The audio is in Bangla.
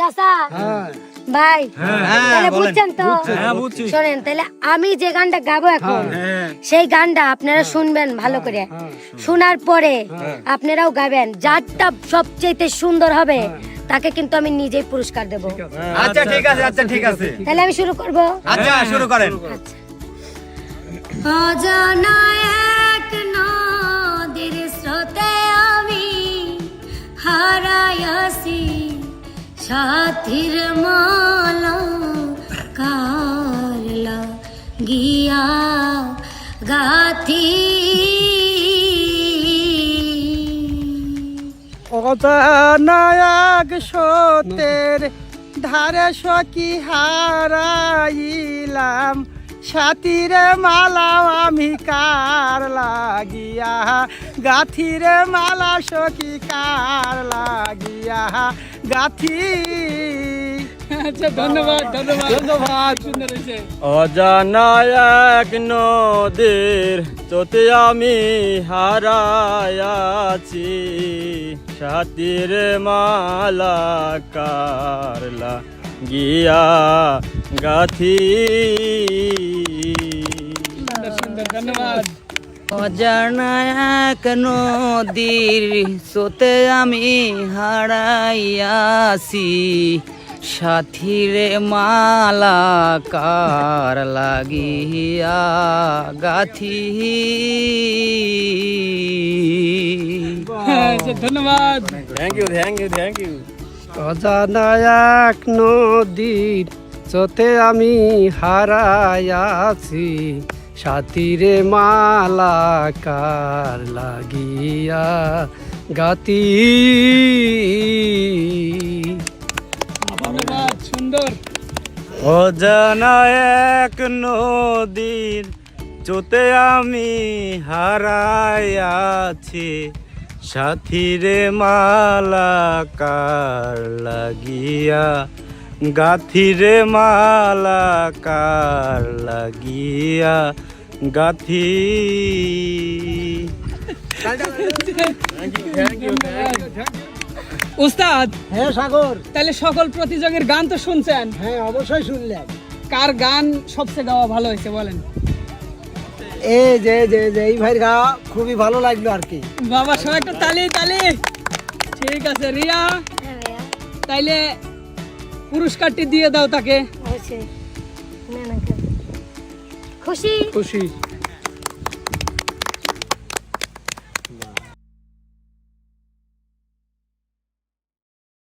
চাচা ভাই তাহলে বুঝছেন তো? শোনেন তাহলে আমি যে গানটা গাবো এখন সেই গানটা আপনারা শুনবেন ভালো করে, শোনার পরে আপনারাও গাবেন। যারটা সবচেয়ে সুন্দর হবে তাকে কিন্তু আমি নিজেই পুরস্কার দেব। আচ্ছা ঠিক আছে, আচ্ছা ঠিক আছে, তাহলে আমি শুরু করব। আচ্ছা শুরু করেন। অজানা এক নদীর স্রোতে আমি হারাইয়াছি সাথীর মালা কারলা গিয়া গাথি। অজানায়ক সতের ধারে সখী হারাইলাম সাথীরে মালাও আমি কার লাগিয়া গাথিরে মালা সখী কার লাগিয়া গাথি। আচ্ছা ধন্যবাদ ধন্যবাদ ধন্যবাদ, সুন্দর হয়েছে। অজানা এক নদীর চোতে আমি হারায়াছি সাথীর মালা কারলা গিয়া গাথি। সুন্দর ধন্যবাদ। অজানা এক নদীর স্রোতে আমি হারাইয়াছি সাথীরে মালা কার লাগিয়া গাথি। আচ্ছা ধন্যবাদ। Thank you thank you thank you. অজানায়ক নদীর চোতে আমি হারাইয়াছি সাথীরে মালা কার লাগিয়া গাতি। ধন্যবাদ, সুন্দর। অজানা এক নদীর চোতে আমি হারাইয়াছি সাথীরে মালা কার লাগিয়া গাথিরে মালা কার লাগিয়া গাথি। উস্তাদ, হ্যাঁ সাগর, তাহলে সকল প্রতিযোগীর গান তো শুনছেন, হ্যাঁ অবশ্যই শুনলাম। কার গান সবচেয়ে গাওয়া ভালো হয়েছে বলেন? এই যে যে যে এই ভাইয়ের গা খুবই ভালো লাগলো আর কি। বাবা সবাই একটু তালি তালি। ঠিক আছে রিয়া, হ্যাঁ ভাইয়া, তাইলে পুরস্কারটি দিয়ে দাও তাকে। অবশ্যই। না না, খুশি খুশি।